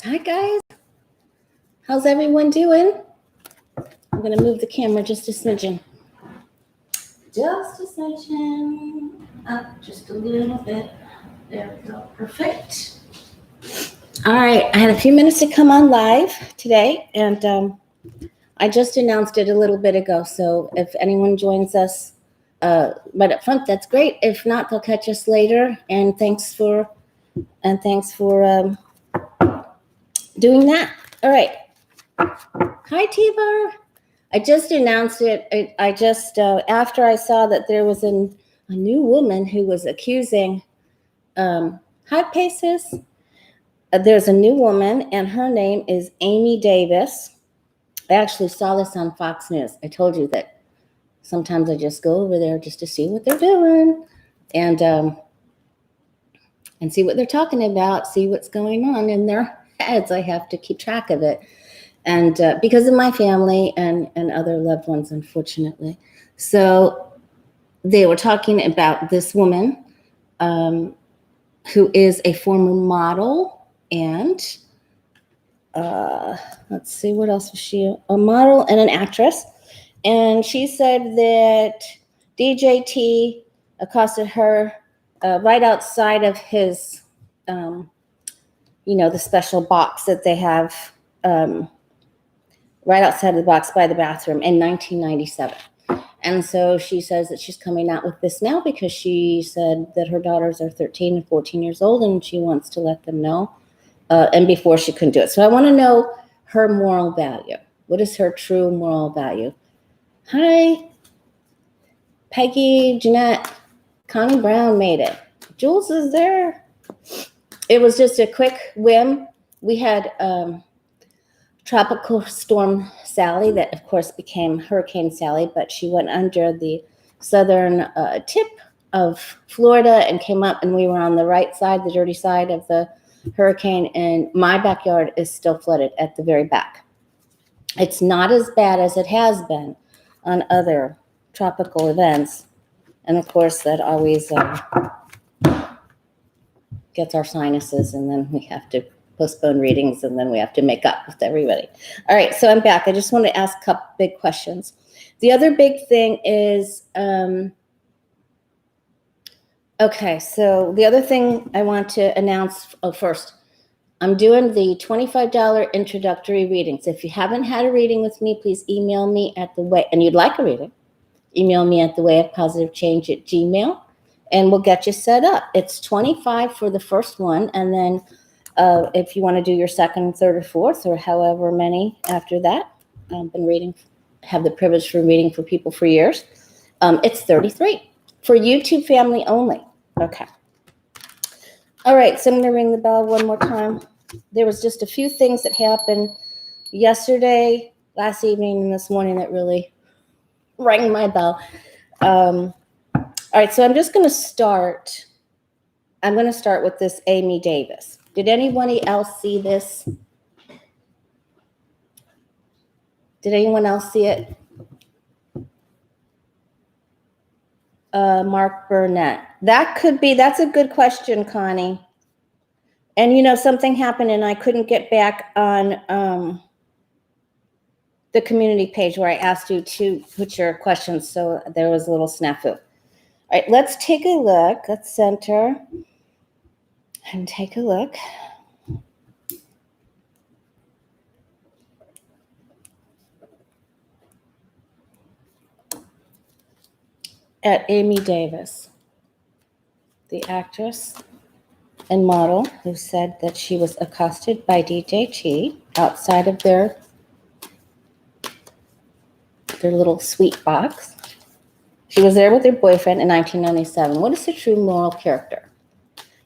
Hi, guys. How's everyone doing? I'm going to move the camera just a smidgen. Just a smidgen. Up just a little bit. There we go. Perfect. All right. I had a few minutes to come on live today, and I just announced it a little bit ago. So if anyone joins us right up front, that's great. If not, they'll catch us later. And thanks for doing that. All right. Hi, T-Bar. I just announced it. I just, after I saw that there was a new woman who was accusing, hi, Paces. There's a new woman, and her name is Amy Davis. I actually saw this on Fox News. I told you that sometimes I just go over there just to see what they're doing and see what they're talking about, see what's going on in their heads. I have to keep track of it. And because of my family and other loved ones, unfortunately. So they were talking about this woman who is a former model and let's see, what else was she? A model and an actress. And she said that DJT accosted her right outside of his, the special box that they have right outside of the box by the bathroom in 1997. And so she says that she's coming out with this now because she said that her daughters are 13 and 14 years old and she wants to let them know. And before she couldn't do it. So I want to know her moral value. What is her true moral value? Hi, Peggy, Jeanette, Connie Brown made it. Jules is there. It was just a quick whim. We had Tropical Storm Sally that, of course, became Hurricane Sally, but she went under the southern tip of Florida and came up, and we were on the right side, the dirty side of the hurricane, and my backyard is still flooded at the very back. It's not as bad as it has been on other tropical events, and of course, that always gets our sinuses, and then we have to postpone readings, and then we have to make up with everybody. All right, so I'm back. I just want to ask a couple big questions. The other big thing is, okay, so the other thing I want to announce, first, I'm doing the $25 introductory readings. If you haven't had a reading with me, please email me and you'd like a reading, email me at thewayofpositivechange@gmail.com, and we'll get you set up. It's $25 for the first one, and then if you want to do your second, third, or fourth, or however many after that, have the privilege for reading for people for years. It's $33 for YouTube family only. Okay. All right, so I'm going to ring the bell one more time. There was just a few things that happened yesterday, last evening, and this morning that really rang my bell. All right, so I'm just going to start. I'm going to start with this Amy Davis. Did anybody else see this? Did anyone else see it? Mark Burnett. That's a good question, Connie. And something happened and I couldn't get back on the community page where I asked you to put your questions. So there was a little snafu. All right, let's take a look. Let's center and take a look. At Amy Davis, the actress and model who said that she was accosted by DJT outside of their little sweet box. She was there with her boyfriend in 1997. What is the true moral character?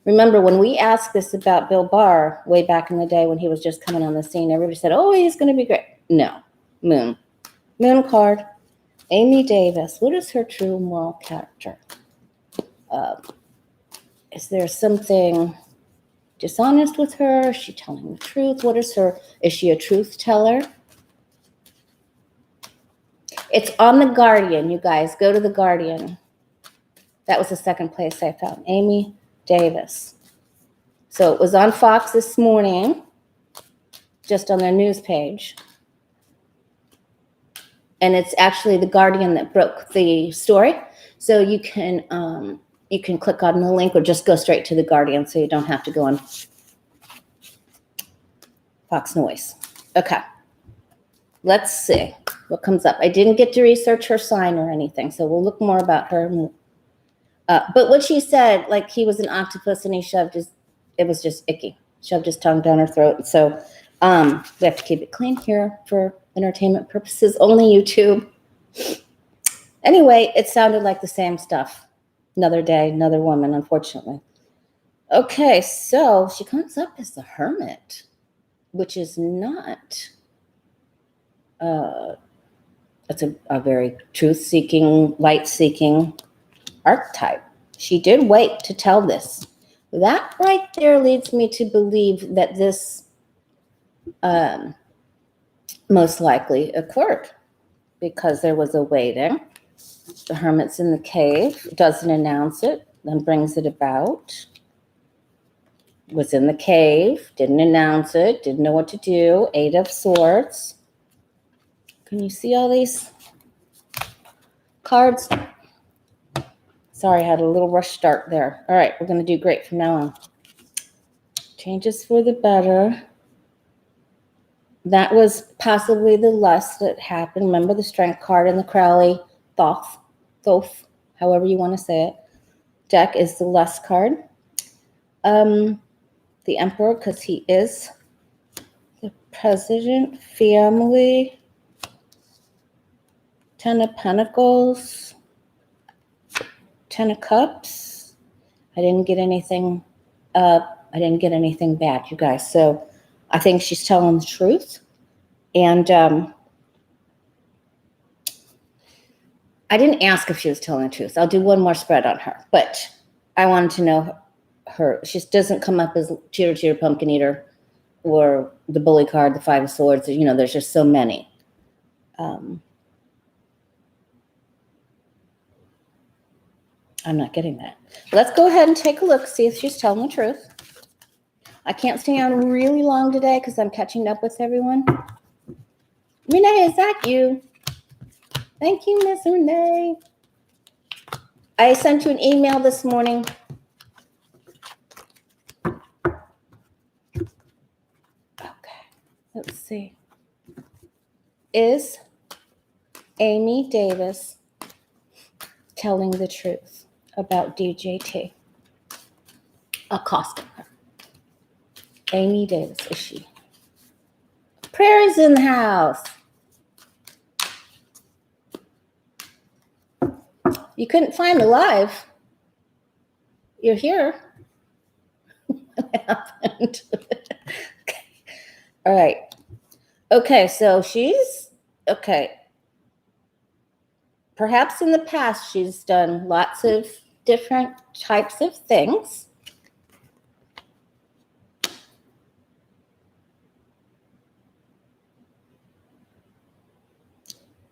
Remember, when we asked this about Bill Barr way back in the day when he was just coming on the scene, everybody said, oh, he's going to be great. No. Moon card. Amy Davis, what is her true moral character? Is there something dishonest with her? Is she telling the truth? Is she a truth teller? It's on The Guardian, you guys. Go to The Guardian. That was the second place I found. Amy Davis. So it was on Fox this morning. just on their news page. And it's actually the Guardian that broke the story. So you can click on the link or just go straight to the Guardian, so you don't have to go on Fox Noise. Okay. Let's see what comes up. I didn't get to research her sign or anything, so we'll look more about her. But what she said, like he was an octopus and he it was just icky. Shoved his tongue down her throat. And so we have to keep it clean here for entertainment purposes, only YouTube. Anyway, it sounded like the same stuff. Another day, another woman, unfortunately. Okay, so she comes up as the Hermit, which is not, it's a very truth-seeking, light-seeking archetype. She did wait to tell this. That right there leads me to believe that this most likely occurred because there was a waiting. The Hermit's in the cave, doesn't announce it, then brings it about. Was in the cave, didn't announce it, didn't know what to do. 8 of Swords. Can you see all these cards? Sorry, I had a little rush start there. All right, we're going to do great from now on. Changes for the better. That was possibly the lust that happened. Remember the Strength card in the Crowley Thoth, however you want to say it. Deck is the lust card. The Emperor, because he is the president, family, 10 of Pentacles, 10 of Cups. I didn't get anything bad, you guys. So I think she's telling the truth. And I didn't ask if she was telling the truth. I'll do one more spread on her. But I wanted to know her. She doesn't come up as Cheater, Cheater, Pumpkin Eater, or the Bully card, the 5 of Swords. You know, there's just so many. I'm not getting that. Let's go ahead and take a look, see if she's telling the truth. I can't stay on really long today because I'm catching up with everyone. Renee, is that you? Thank you, Miss Renee. I sent you an email this morning. Okay, let's see. Is Amy Davis telling the truth about DJT? Accosting her. Amy Davis, is she? Prairie's in the house. You couldn't find the live. You're here. What happened? Okay. All right. Okay, so she's, okay. Perhaps in the past she's done lots of different types of things. I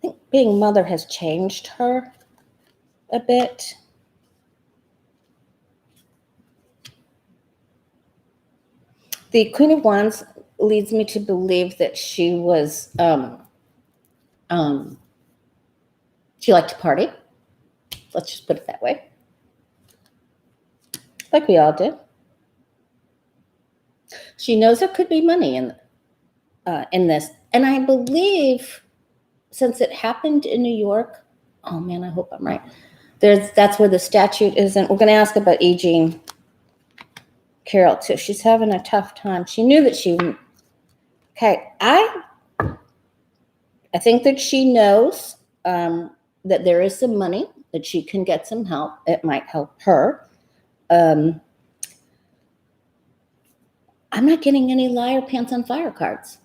think being mother has changed her a bit. The Queen of Wands leads me to believe that she was, she liked to party. Let's just put it that way. Like we all did. She knows there could be money in this. And I believe, since it happened in New York, oh man, I hope I'm right. That's where the statute is. And we're going to ask about E. Jean Carroll too. She's having a tough time. She knew that she, okay, I think that she knows that there is some money, that she can get some help. It might help her. I'm not getting any liar pants on fire cards.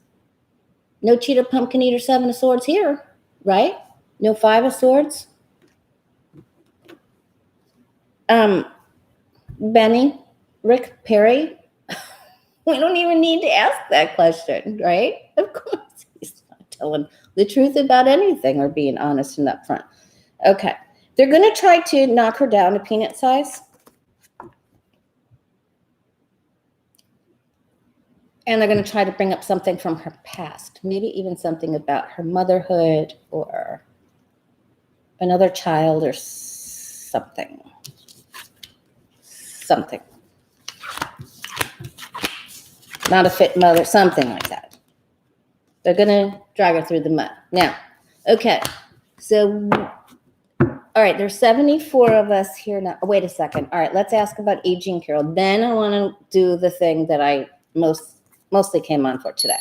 No cheater, pumpkin eater, 7 of Swords here, right? No 5 of Swords. Benny, Rick Perry, we don't even need to ask that question, right? Of course, he's not telling the truth about anything or being honest and upfront. Okay, they're going to try to knock her down to peanut size. And they're going to try to bring up something from her past, maybe even something about her motherhood or another child or something. Something. Not a fit mother, something like that. They're going to drag her through the mud. Now, okay, so, all right, there's 74 of us here now. Wait a second. All right, let's ask about E. Jean Carroll. Then I want to do the thing that I mostly came on for today.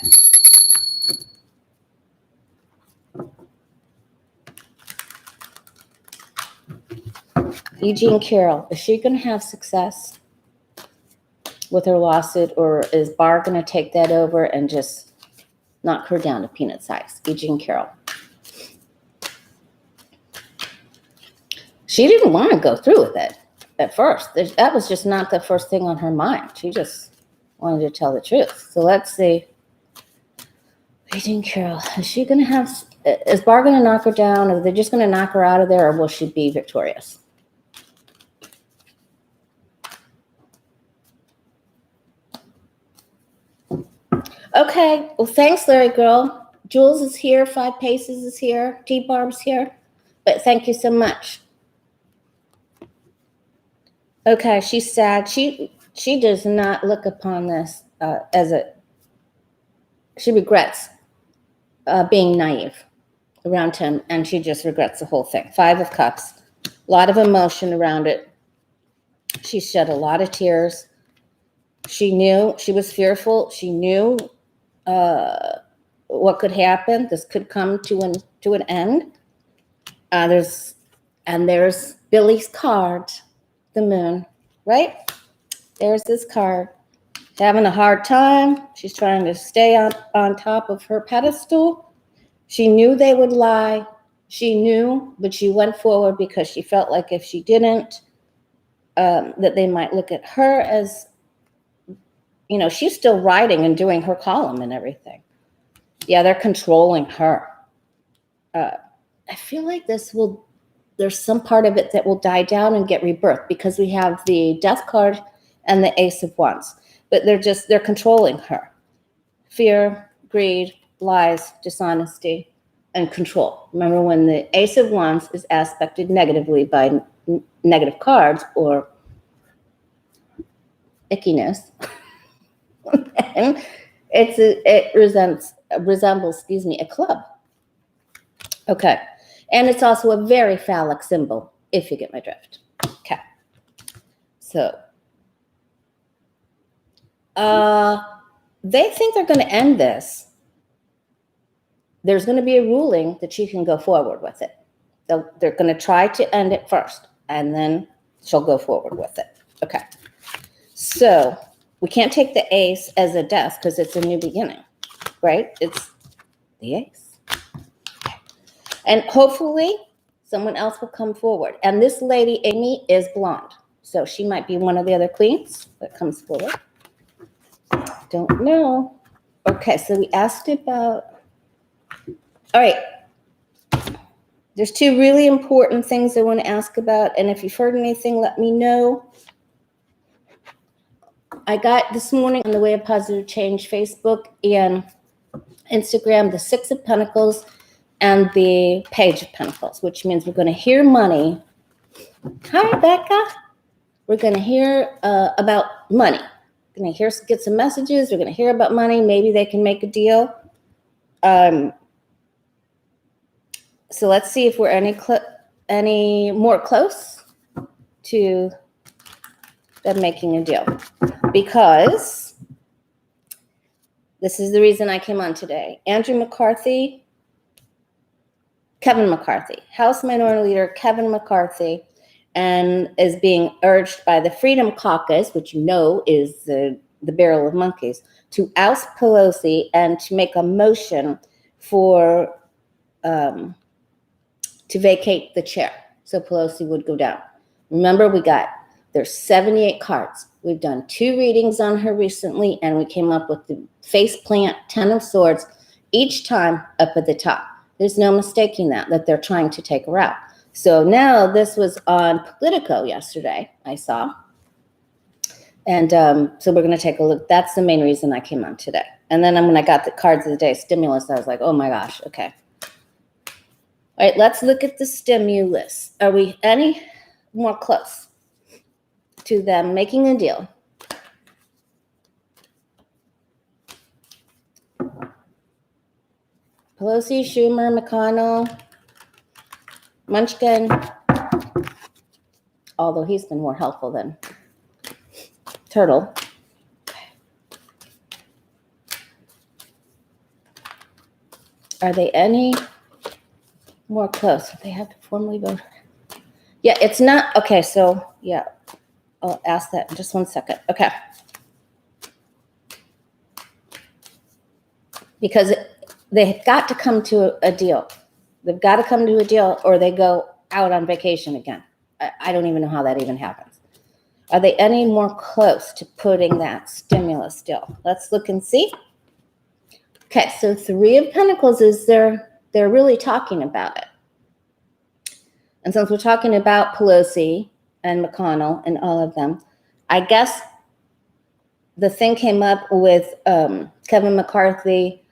E. Jean Carroll, is she going to have success with her lawsuit, or is Barr going to take that over and just knock her down to peanut size? E. Jean Carroll. She didn't want to go through with it at first. That was just not the first thing on her mind. She just wanted to tell the truth. So let's see. E. Jean Carroll, is Barr going to knock her down? Are they just going to knock her out of there, or will she be victorious? Okay, well, thanks, Larry Girl. Jules is here, Five Paces is here, T-Barb's here, but thank you so much. Okay, she's sad. She does not look upon this she regrets being naive around him, and she just regrets the whole thing. 5 of Cups, a lot of emotion around it. She shed a lot of tears. She knew, she was fearful. She knew what could happen. This could come to an end. There's Billy's card, the moon, right? There's this card. Having a hard time. She's trying to stay on top of her pedestal. She knew they would lie. She knew, but she went forward because she felt like if she didn't, that they might look at her as, she's still writing and doing her column and everything. Yeah, they're controlling her. I feel like there's some part of it that will die down and get rebirth, because we have the Death card and the Ace of Wands. But they're controlling her. Fear, greed, lies, dishonesty, and control. Remember, when the Ace of Wands is aspected negatively by negative cards or ickiness, and it resembles, a club. Okay. And it's also a very phallic symbol, if you get my drift. Okay. So, they think they're going to end this. There's going to be a ruling that she can go forward with it. They're going to try to end it first, and then she'll go forward with it. Okay. So we can't take the ace as a death because it's a new beginning, right? It's the ace. Okay. And hopefully someone else will come forward. And this lady, Amy, is blonde. So she might be one of the other queens that comes forward. Don't know. Okay, so we asked about, all right. There's 2 really important things I want to ask about. And if you've heard anything, let me know. I got this morning on the Way of Positive Change Facebook and Instagram, the 6 of Pentacles and the Page of Pentacles, which means we're going to hear money. Hi, Rebecca. We're going to hear about money. We're going to get some messages. We're going to hear about money. Maybe they can make a deal. So let's see if we're any more close to them making a deal. Because this is the reason I came on today. Kevin McCarthy, House Minority Leader Kevin McCarthy, and is being urged by the Freedom Caucus, which is the barrel of monkeys, to oust Pelosi and to make a motion for to vacate the chair so Pelosi would go down. Remember, there's 78 cards. We've done 2 readings on her recently, and we came up with the face plant, 10 of Swords, each time up at the top. There's no mistaking that they're trying to take her out. So now this was on Politico yesterday, I saw. And so we're going to take a look. That's the main reason I came on today. And then when I got the cards of the day, stimulus, I was like, oh my gosh, okay. All right, let's look at the stimulus. Are we any more close to them making a deal? Pelosi, Schumer, McConnell, Munchkin, although he's been more helpful than Turtle. Are they any more close? They have to formally vote. Yeah, it's not. Okay, so yeah, I'll ask that in just 1 second. Okay. Because they've got to come to a deal. They've got to come to a deal or they go out on vacation again. I don't even know how that even happens. Are they any more close to putting that stimulus deal? Let's look and see. Okay, so Three of Pentacles is they're really talking about it. And since we're talking about Pelosi and McConnell and all of them, I guess the thing came up with Kevin McCarthy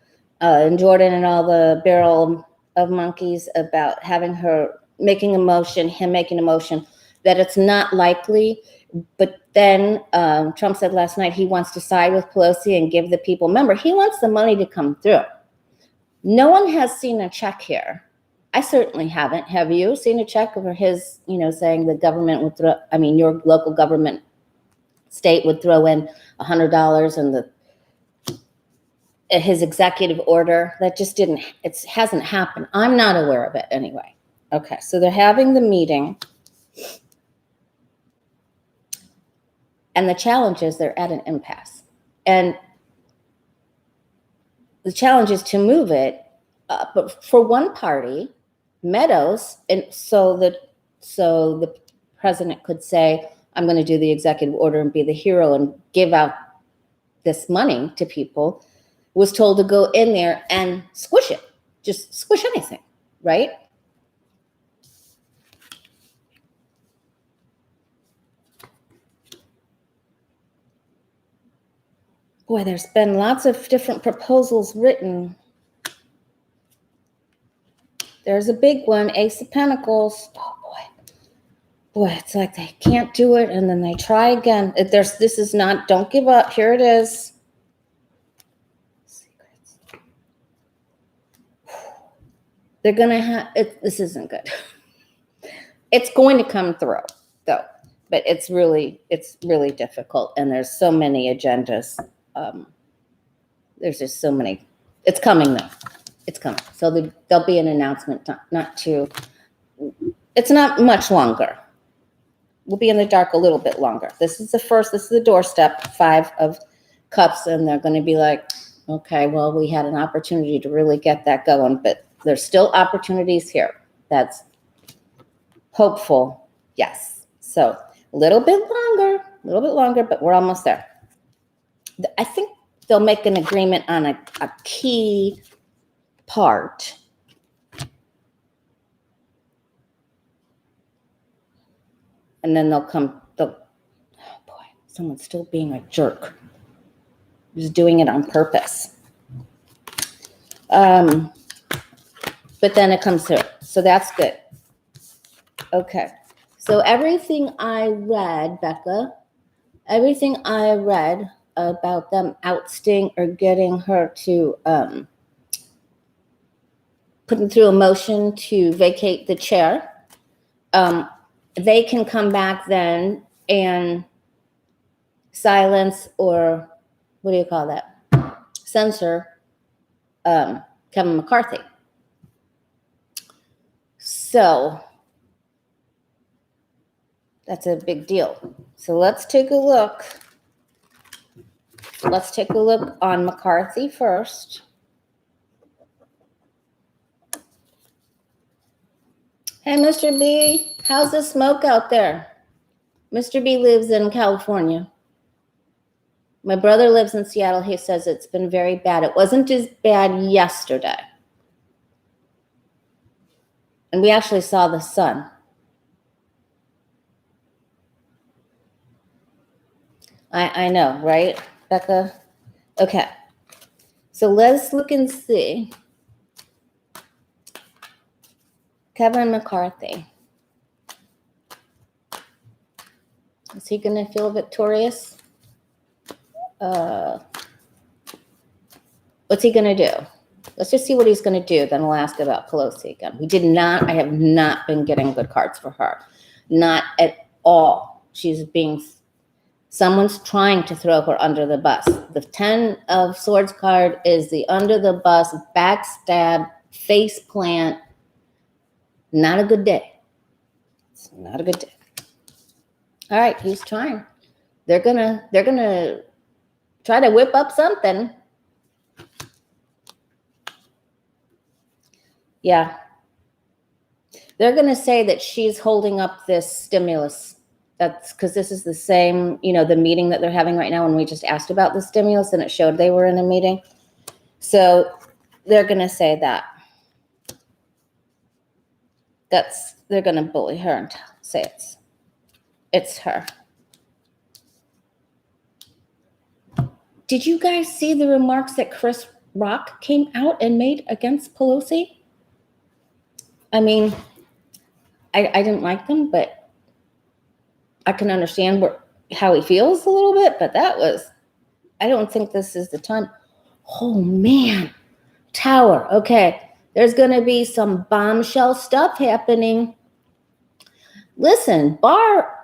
and Jordan and all the barrel of monkeys about having her making a motion, him making a motion, that it's not likely. But then Trump said last night he wants to side with Pelosi and give the people. Remember, he wants the money to come through. No one has seen a check here. I certainly haven't. Have you seen a check for his, saying the government would throw, your local government state would throw in $100 and his executive order? That just hasn't happened. I'm not aware of it anyway. Okay, so they're having the meeting. And the challenge is they're at an impasse. And the challenge is to move it, but for one party, Meadows, and so the president could say, I'm going to do the executive order and be the hero and give out this money to people, was told to go in there and squish it. Just squish anything, right? Boy, there's been lots of different proposals written. There's a big one, Ace of Pentacles. Oh, boy, it's like they can't do it, and then they try again. This is not, don't give up. Here it is. Secrets. They're going to have, this isn't good. It's going to come through, though, but it's really difficult, and there's so many agendas. There's just so many. It's coming, though. It's coming. So there'll be an announcement, it's not much longer. We'll be in the dark a little bit longer. This is the doorstep, 5 of Cups, and they're going to be like, okay, well, we had an opportunity to really get that going, but there's still opportunities here. That's hopeful, yes. So a little bit longer, but we're almost there. I think they'll make an agreement on a key part. And then oh boy, someone's still being a jerk. Just doing it on purpose. But then it comes through. So that's good. Okay. So everything I read, Becca, about them ousting or getting her to putting through a motion to vacate the chair, they can come back then and silence or what do you call that? Censor Kevin McCarthy. So that's a big deal. So let's take a look. Let's take a look on McCarthy first. Hey, Mr. B, how's the smoke out there? Mr. B lives in California. My brother lives in Seattle. He says it's been very bad. It wasn't as bad yesterday. And we actually saw the sun. I know, right, Becca? Okay. So let's look and see. Kevin McCarthy. Is he going to feel victorious? What's he going to do? Let's just see what he's going to do. Then we'll ask about Pelosi again. I have not been getting good cards for her. Not at all. Someone's trying to throw her under the bus. The 10 of Swords card is the under the bus, backstab, face plant. Not a good day. It's not a good day. All right, he's trying. They're gonna try to whip up something. Yeah. They're gonna say that she's holding up this stimulus. That's because this is the same, the meeting that they're having right now when we just asked about the stimulus and it showed they were in a meeting. So they're gonna say that. They're gonna bully her and say it's her. Did you guys see the remarks that Chris Rock came out and made against Pelosi? I mean, I didn't like them, but I can understand how he feels a little bit, but I don't think this is the time. Oh man, Tower. Okay, there's going to be some bombshell stuff happening. Listen, Barr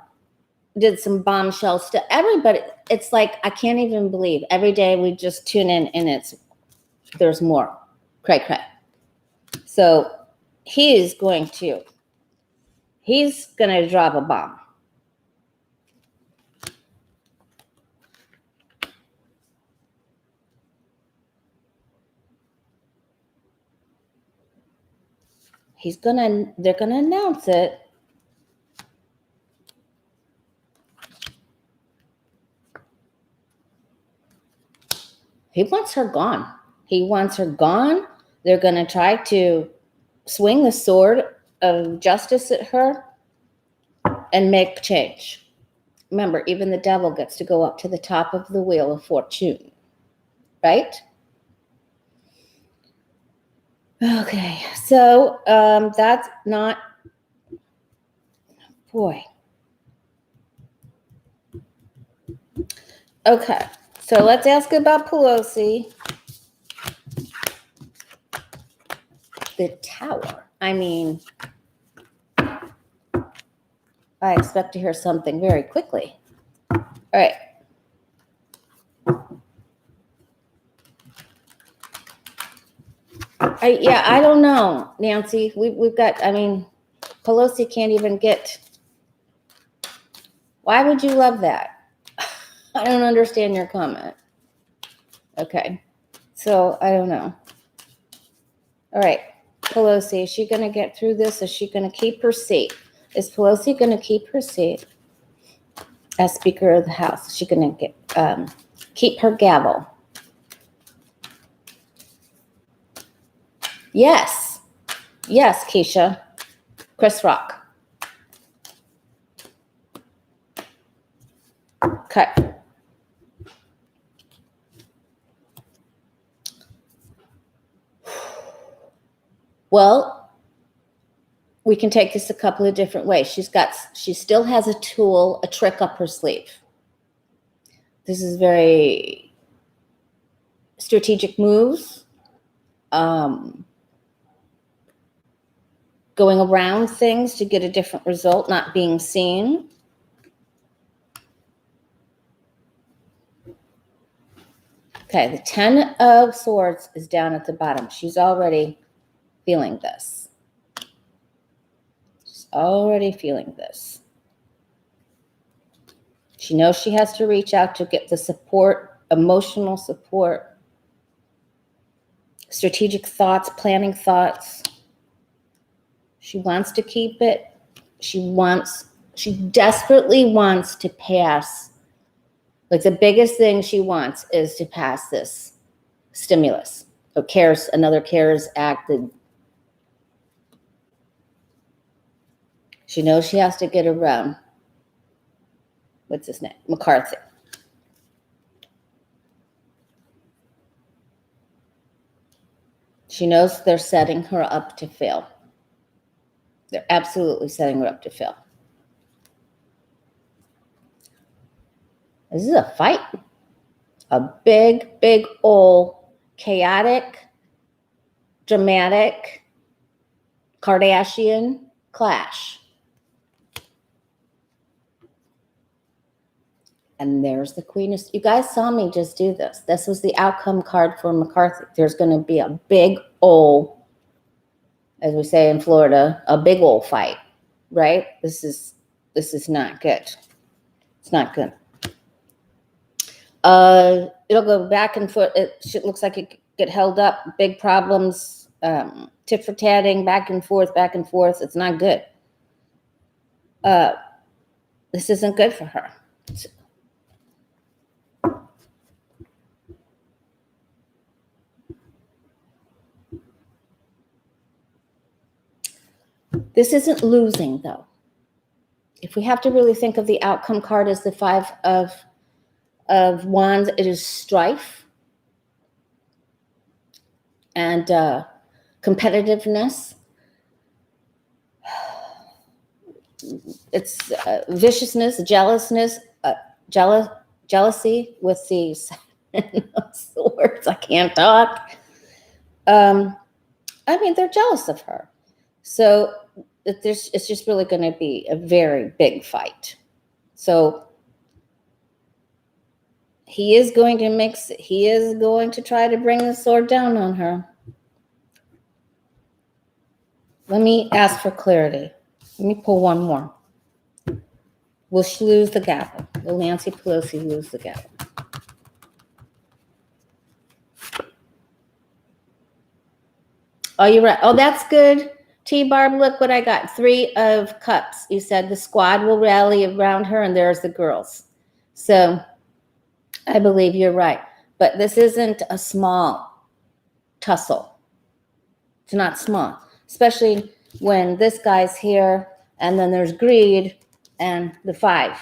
did some bombshell stuff. Everybody, it's like, I can't even believe. Every day we just tune in and there's more. Cray. So he's going to drop a bomb. They're gonna announce it. He wants her gone. They're gonna try to swing the sword of justice at her and make change. Remember, even the devil gets to go up to the top of the wheel of fortune, right? Okay, so that's not, boy. Okay, so let's ask about Pelosi. The Tower. I mean, I expect to hear something very quickly. All right. I don't know, Nancy. We've got, Pelosi can't even get. Why would you love that? I don't understand your comment. Okay. So I don't know. All right. Pelosi, is she going to get through this? Is she going to keep her seat? Is Pelosi going to keep her seat as Speaker of the House? Is she going to keep her gavel? Yes. Yes, Keisha. Chris Rock. Okay. Well, we can take this a couple of different ways. She still has a tool, a trick up her sleeve. This is very strategic moves. Going around things to get a different result, not being seen. Okay, the 10 of Swords is down at the bottom. She's already feeling this. She knows she has to reach out to get the support, emotional support, strategic thoughts, planning thoughts. She wants to keep it. She desperately wants to pass. Like the biggest thing she wants is to pass this stimulus or another CARES Act. She knows she has to get around, what's his name? McCarthy. She knows they're setting her up to fail. They're absolutely setting her up to fail. This is a fight. A big, big old chaotic, dramatic Kardashian clash. And there's the Queen of... You guys saw me just do this. This was the outcome card for McCarthy. There's going to be a big old, as we say in Florida, a big old fight, right? This is not good. It's not good. It'll go back and forth. It looks like it could get held up. Big problems, tit for tatting, back and forth, back and forth. It's not good. This isn't good for her. This isn't losing, though. If we have to really think of the outcome card as the Five of Wands, it is strife and competitiveness. It's viciousness, jealousness, jealousy with the swords. I can't talk. I mean, they're jealous of her. So it's just really going to be a very big fight. So he is going to try to bring the sword down on her. Let me ask for clarity. Let me pull one more. Will she lose the gavel? Will Nancy Pelosi lose the gavel? Oh, you're right. Oh, that's good. T-Barb, look what I got. 3 of Cups. You said the squad will rally around her, and there's the girls. So I believe you're right. But this isn't a small tussle. It's not small, especially when this guy's here, and then there's greed and the 5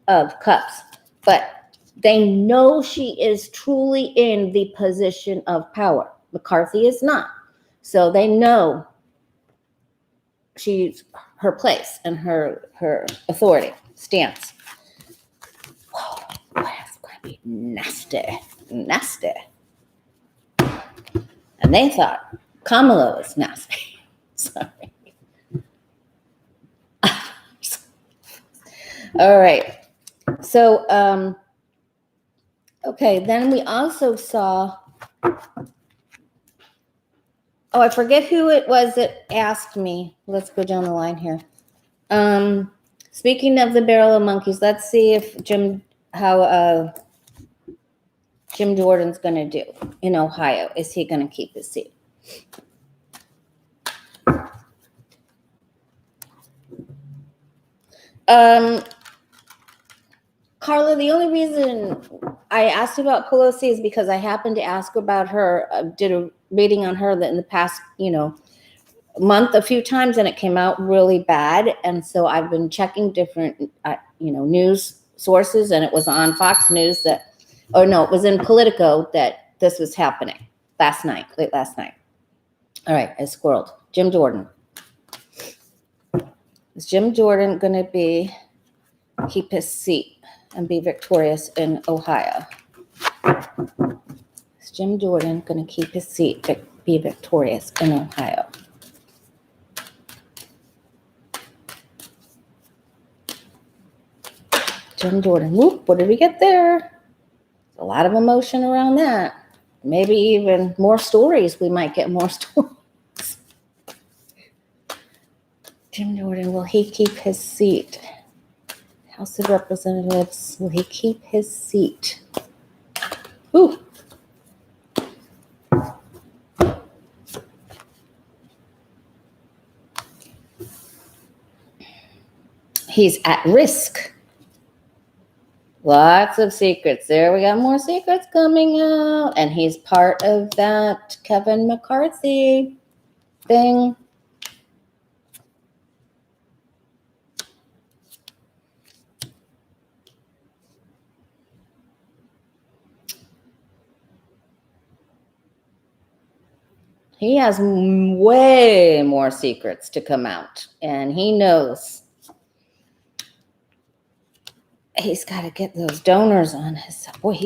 of Cups. But they know she is truly in the position of power. McCarthy is not. So they know she's her place and her authority stance. Whoa, that's going to be nasty. And they thought Kamala was nasty. Sorry. All right. So, okay, then we also saw, I forget who it was that asked me. Let's go down the line here. Speaking of the barrel of monkeys, let's see if Jim Jordan's going to do in Ohio. Is he going to keep his seat? Carla, the only reason I asked about Pelosi is because I happened to ask about her, did a reading on her that in the past, month a few times, and it came out really bad. And so I've been checking different, news sources, and it was on Fox News it was in Politico that this was happening late last night. All right, I squirreled. Jim Jordan. Is Jim Jordan going to keep his seat and be victorious in Ohio? Is Jim Jordan going to keep his seat, be victorious in Ohio? Jim Jordan. Whoop, what did we get there? A lot of emotion around that. Maybe even more stories. We might get more stories. Jim Jordan, will he keep his seat? House of Representatives, will he keep his seat? Ooh. He's at risk. Lots of secrets. There we got more secrets coming out. And he's part of that Kevin McCarthy thing. He has way more secrets to come out, and he knows he's got to get those donors on his side. Boy,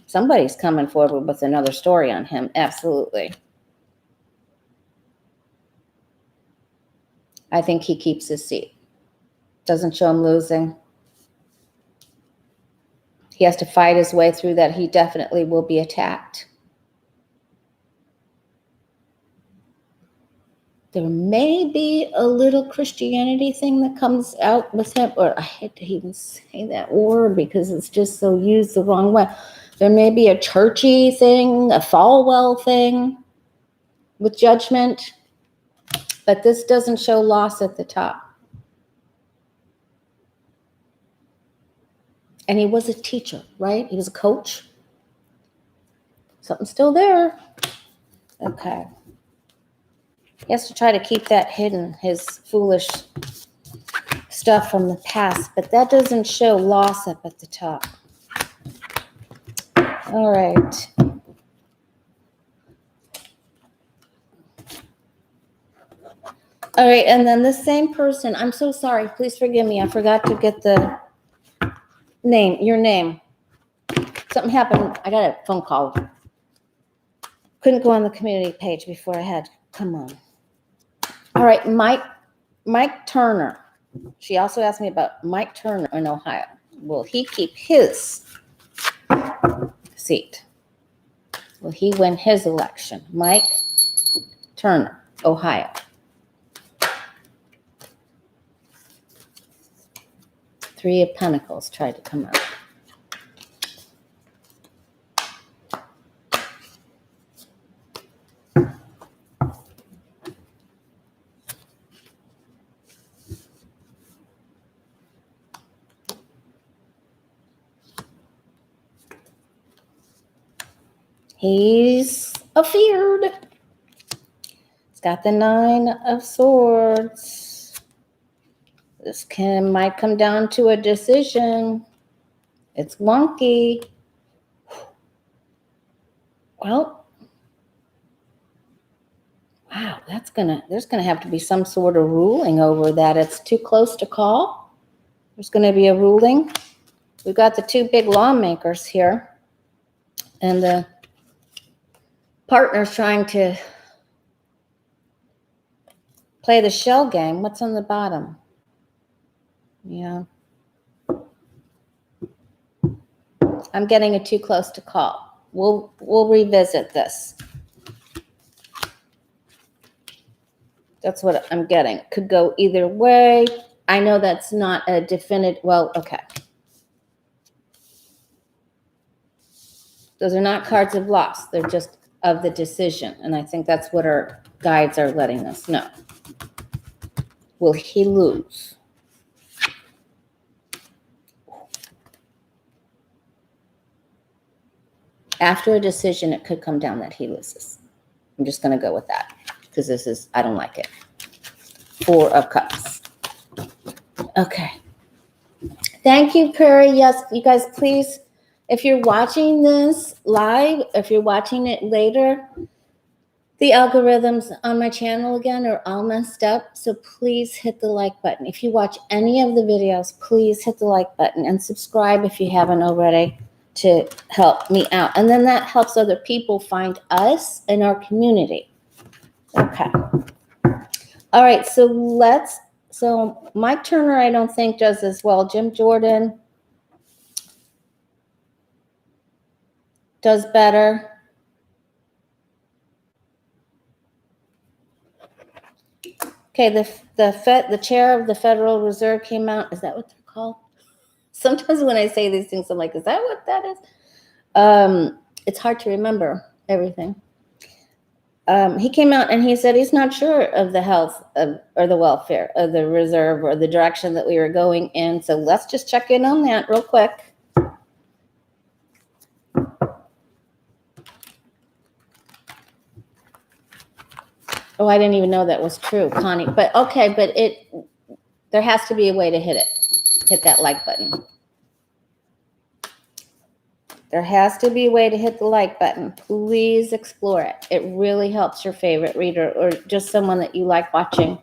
somebody's coming forward with another story on him. Absolutely. I think he keeps his seat. Doesn't show him losing. He has to fight his way through that. He definitely will be attacked. There may be a little Christianity thing that comes out with him, or I hate to even say that word because it's just so used the wrong way. There may be a churchy thing, a Falwell thing with judgment, but this doesn't show loss at the top. And he was a teacher, right? He was a coach. Something's still there. Okay. He has to try to keep that hidden, his foolish stuff from the past, but that doesn't show loss up at the top. All right. All right, and then the same person, I'm so sorry, please forgive me, I forgot to get the name, your name. Something happened, I got a phone call. Couldn't go on the community page before I had, come on. All right, Mike Turner. She also asked me about Mike Turner in Ohio. Will he keep his seat? Will he win his election? Mike Turner, Ohio. Three of Pentacles tried to come out. He's afeared. He's got the 9 of Swords. This might come down to a decision. It's wonky. Well, wow, there's gonna have to be some sort of ruling over that. It's too close to call. There's gonna be a ruling. We've got the 2 big lawmakers here, and the partner's trying to play the shell game. What's on the bottom? Yeah. I'm getting it too close to call. We'll revisit this. That's what I'm getting. It could go either way. I know that's not a definite. Well, okay. Those are not cards of loss. They're just of the decision. And I think that's what our guides are letting us know. Will he lose? After a decision, it could come down that he loses. I'm just going to go with that because I don't like it. 4 of Cups. Okay. Thank you, Perry. Yes, you guys, please, if you're watching this live, if you're watching it later, the algorithms on my channel again are all messed up. So please hit the like button. If you watch any of the videos, please hit the like button and subscribe if you haven't already to help me out. And then that helps other people find us in our community. Okay. All right. So Mike Turner, I don't think does as well. Jim Jordan does better. Okay, the chair of the Federal Reserve came out. Is that what they're called? Sometimes when I say these things, I'm like, is that what that is? It's hard to remember everything. He came out and he said he's not sure of the health or the welfare of the reserve or the direction that we were going in. So let's just check in on that real quick. Oh, I didn't even know that was true, Connie. But okay, but there has to be a way to hit it. Hit that like button. There has to be a way to hit the like button. Please explore it. It really helps your favorite reader or just someone that you like watching.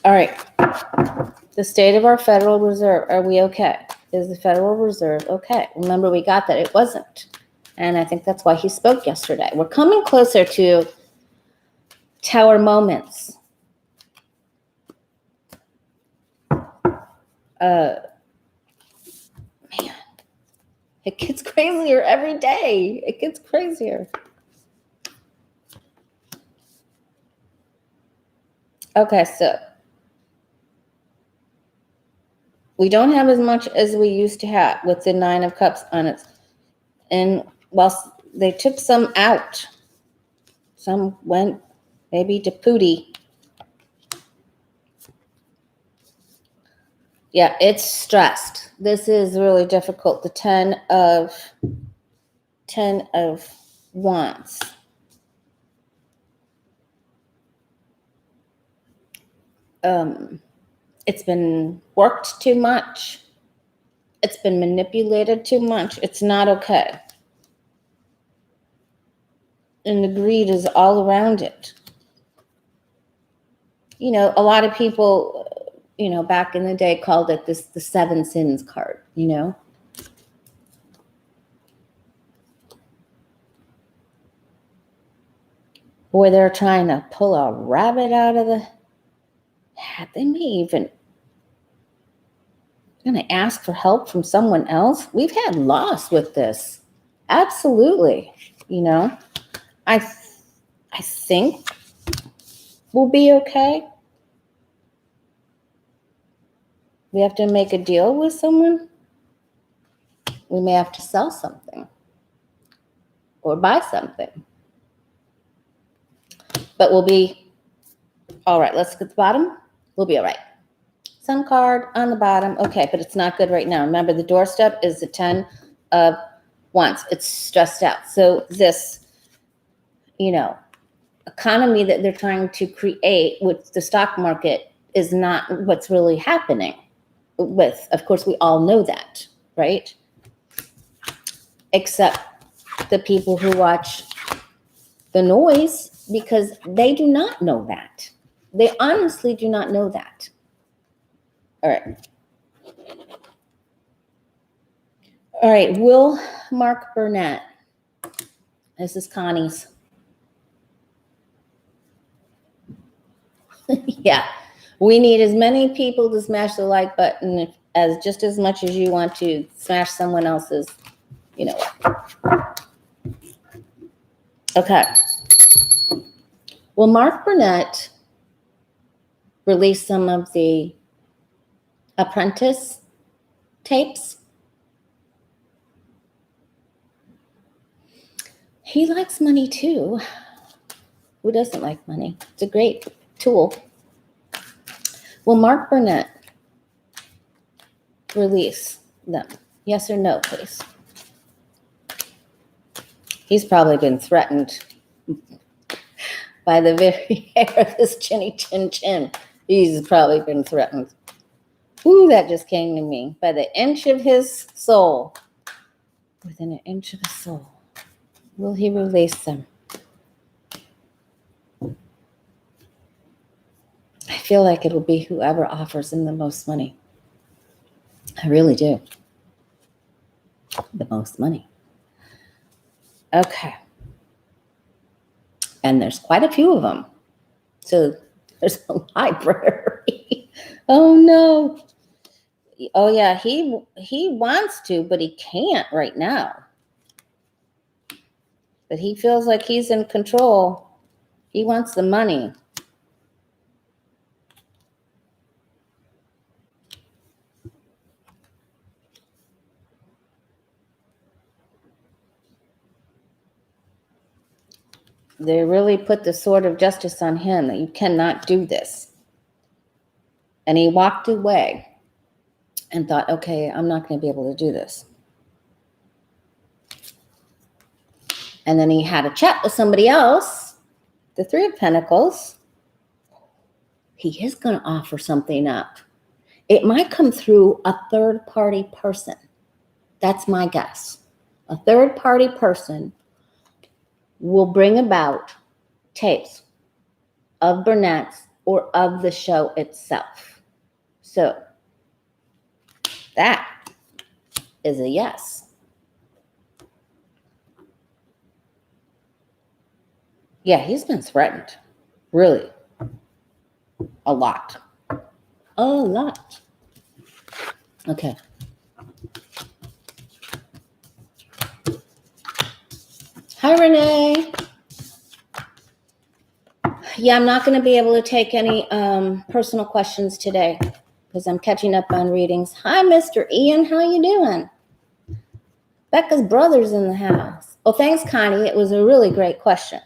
All right. The state of our Federal Reserve. Are we okay? Is the Federal Reserve okay? Remember, we got that it wasn't. And I think that's why he spoke yesterday. We're coming closer to tower moments. Man, it gets crazier every day. It gets crazier. Okay, so we don't have as much as we used to have with the 9 of Cups on it. And whilst they took some out, some went maybe to Pootie. Yeah, it's stressed. This is really difficult. The 10 of Wands. It's been worked too much. It's been manipulated too much. It's not okay. And the greed is all around it. You know, a lot of people, back in the day called it the 7 sins card, Boy, they're trying to pull a rabbit out of the hat. They may even going to ask for help from someone else. We've had loss with this. Absolutely. I think we'll be okay. We have to make a deal with someone. We may have to sell something or buy something. But we'll be all right. Let's get to the bottom. We'll be all right. Sun card on the bottom. Okay, but it's not good right now. Remember, the doorstep is the 10 of Wands. It's stressed out. So this, economy that they're trying to create with the stock market is not what's really happening with. Of course, we all know that, right? Except the people who watch the noise, because they do not know that. They honestly do not know that. All right. All right. Will Mark Burnett. This is Connie's. Yeah. We need as many people to smash the like button as just as much as you want to smash someone else's, Okay. Will Mark Burnett release some of the Apprentice tapes? He likes money too. Who doesn't like money? It's a great tool. Will Mark Burnett release them? Yes or no, please? He's probably been threatened by the very hair of his chinny chin chin. He's probably been threatened. Ooh, that just came to me. By the inch of his soul. Within an inch of his soul. Will he release them? I feel like it'll be whoever offers him the most money. I really do. The most money. Okay. And there's quite a few of them. So there's a library. Oh, no. Oh, yeah, he wants to, but he can't right now. But he feels like he's in control. He wants the money. They really put the sword of justice on him, that you cannot do this. And he walked away and thought, okay, I'm not going to be able to do this. And then he had a chat with somebody else, the 3 of Pentacles. He is going to offer something up. It might come through a third-party person. That's my guess. A third-party person will bring about tapes of Burnett's or of the show itself. So that is a yes. Yeah, he's been threatened. Really. A lot. A lot. Okay. Hi, Renee. Yeah, I'm not going to be able to take any personal questions today because I'm catching up on readings. Hi, Mr. Ian. How you doing? Becca's brother's in the house. Oh, thanks, Connie. It was a really great question.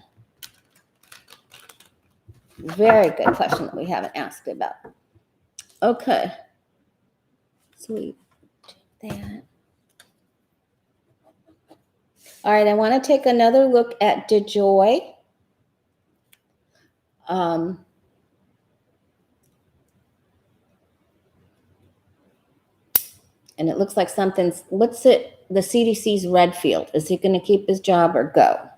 Very good question that we haven't asked about. Okay. So we did that. All right, I want to take another look at DeJoy. And it looks like something's, what's it? The CDC's Redfield. Is he going to keep his job or go?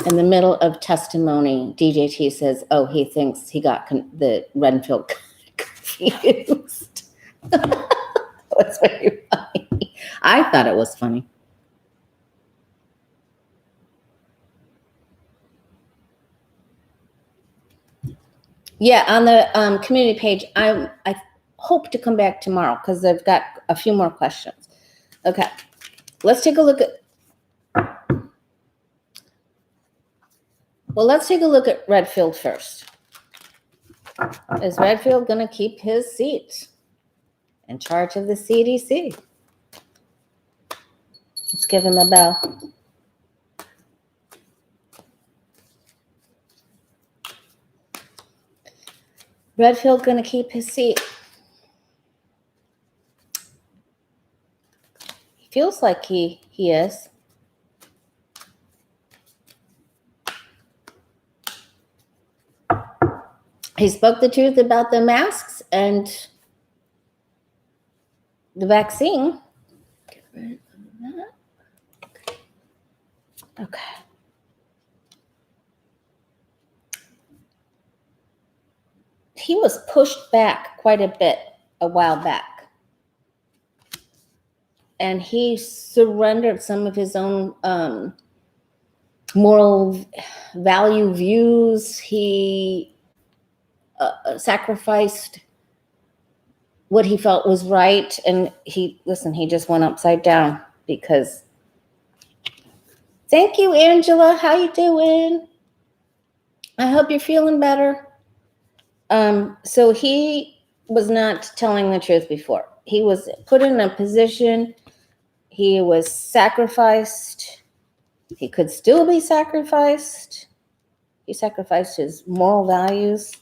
In the middle of testimony, DJT says, oh, he thinks he got the Redfield confused. That's very funny. I thought it was funny. Yeah, on the community page, I hope to come back tomorrow because I've got a few more questions. Okay, let's take a look at. Well, let's take a look at Redfield first. Is Redfield going to keep his seat in charge of the CDC? Let's give him a bell. Redfield going to keep his seat. He feels like he is. He spoke the truth about the masks and the vaccine. Get rid of that. Okay. He was pushed back quite a bit a while back. And he surrendered some of his own moral value views. He sacrificed what he felt was right. And he just went upside down because. Thank you, Angela. How you doing? I hope you're feeling better. So he was not telling the truth before. He was put in a position. He was sacrificed. He could still be sacrificed. He sacrificed his moral values.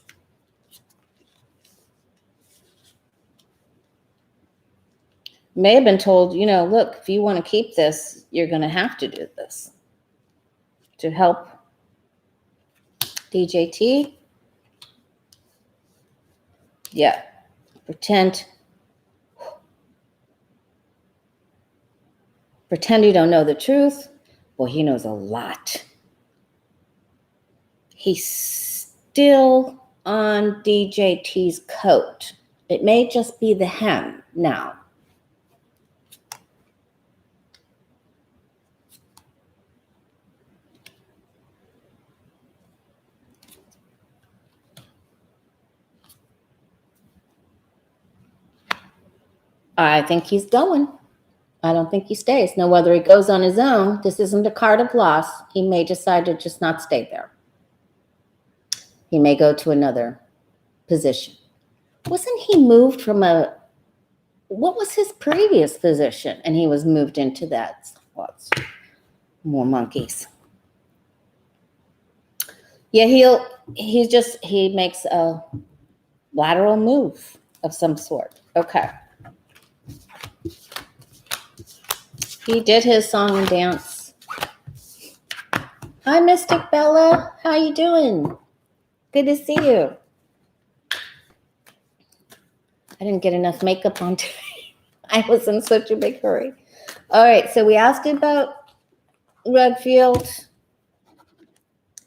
May have been told, look, if you want to keep this, you're going to have to do this to help DJT. Yeah, pretend you don't know the truth. Well, he knows a lot. He's still on DJT's coat. It may just be the hem now. I think he's going. I don't think he stays. Now, whether he goes on his own, this isn't a card of loss. He may decide to just not stay there. He may go to another position. Wasn't he moved from what was his previous position? And he was moved into that. Well, more monkeys. Yeah, he makes a lateral move of some sort. Okay. He did his song and dance. Hi, Mystic Bella. How you doing? Good to see you. I didn't get enough makeup on today. I was in such a big hurry. All right, so we asked about Redfield.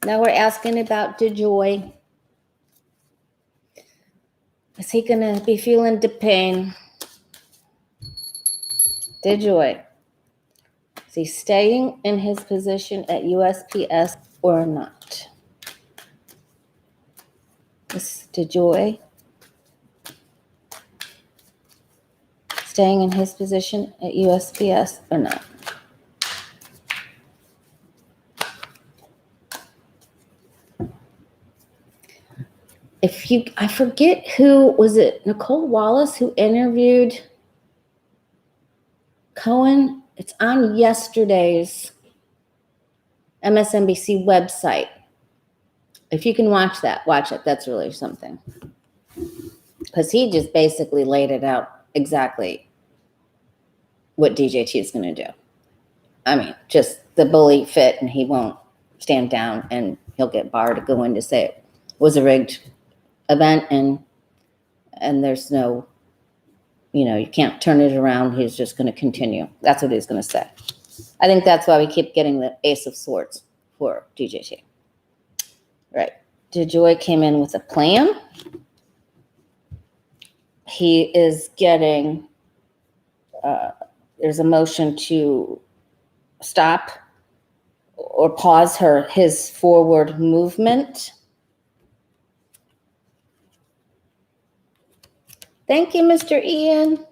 Now we're asking about DeJoy. Is he going to be feeling the pain? DeJoy. Is he staying in his position at USPS or not? Is DeJoy staying in his position at USPS or not? I forget who, was it Nicole Wallace who interviewed Cohen? It's on yesterday's MSNBC website. If you can watch it. That's really something. Because he just basically laid it out exactly what DJT is going to do. I mean, just the bully fit and he won't stand down and he'll get Barr to go in to say it was a rigged event and there's no, you can't turn it around. He's just going to continue. That's what he's going to say. I think that's why we keep getting the Ace of Swords for DJT. Right. DeJoy came in with a plan. He is getting, there's a motion to stop or pause his forward movement. Thank you, Mr. Ian.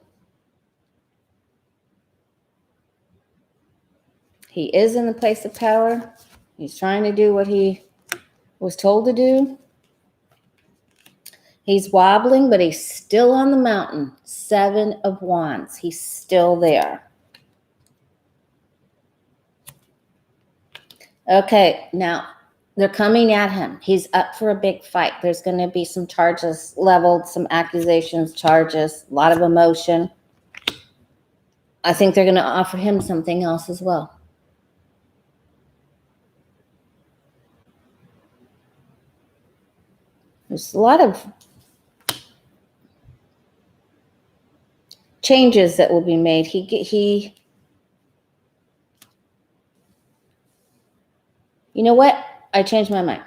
He is in the place of power. He's trying to do what he was told to do. He's wobbling, but he's still on the mountain. 7 of Wands. He's still there. Okay, now they're coming at him. He's up for a big fight. There's going to be some charges leveled, some accusations, charges, a lot of emotion. I think they're going to offer him something else as well. There's a lot of changes that will be made. He you know what? I changed my mind.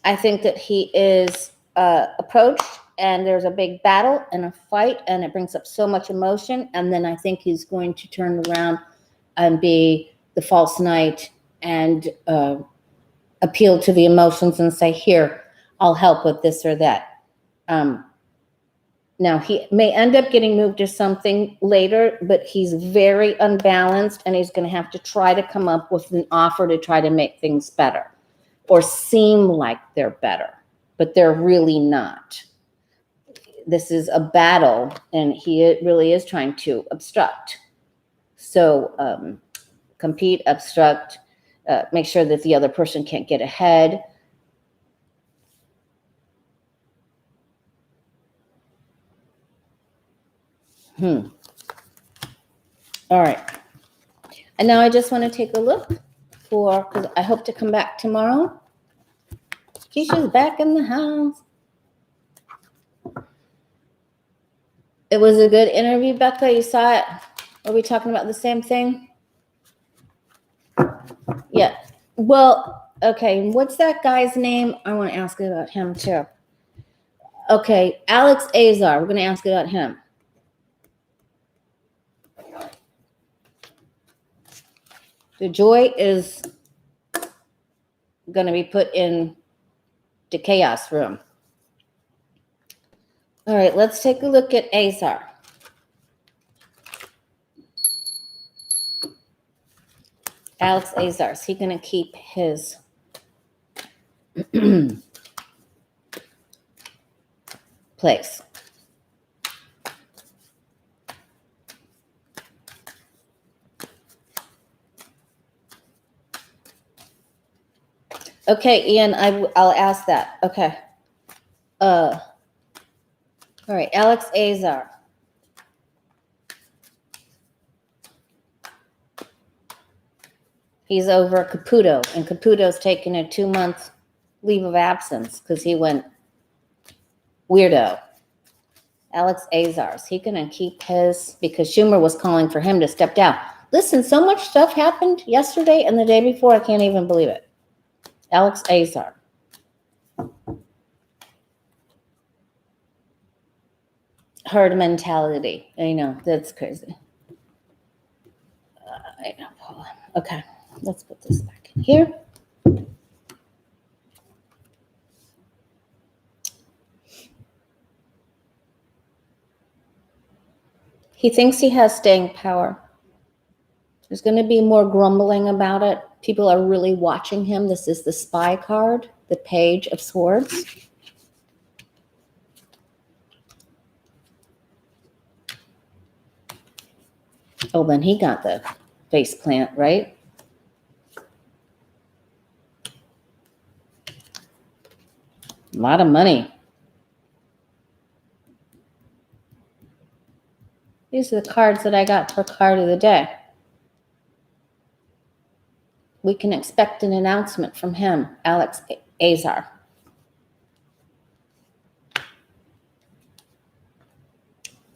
I think that he is approached and there's a big battle and a fight and it brings up so much emotion. And then I think he's going to turn around and be the false knight and appeal to the emotions and say, here, I'll help with this or that. Now, he may end up getting moved to something later, but he's very unbalanced and he's going to have to try to come up with an offer to try to make things better or seem like they're better, but they're really not. This is a battle and he really is trying to obstruct. So compete, obstruct, make sure that the other person can't get ahead. All right. And now I just want to take a look because I hope to come back tomorrow. Keisha's back in the house. It was a good interview, Becca. You saw it? Are we talking about the same thing? Yeah. Well, okay. What's that guy's name? I want to ask about him too. Okay. Alex Azar. We're going to ask about him. DeJoy is going to be put in the chaos room. All right, let's take a look at Azar. Alex Azar, is he going to keep his place? Okay, Ian, I'll ask that. Okay. All right, Alex Azar. He's over Caputo, and Caputo's taking a 2-month leave of absence because he went weirdo. Alex Azar, is he going to keep his, because Schumer was calling for him to step down. Listen, so much stuff happened yesterday and the day before, I can't even believe it. Alex Azar. Herd mentality. I know, that's crazy. I know, Paula. Okay, let's put this back in here. He thinks he has staying power. There's going to be more grumbling about it. People are really watching him. This is the spy card, the Page of Swords. Oh, then he got the face plant, right? A lot of money. These are the cards that I got for card of the day. We can expect an announcement from him, Alex Azar.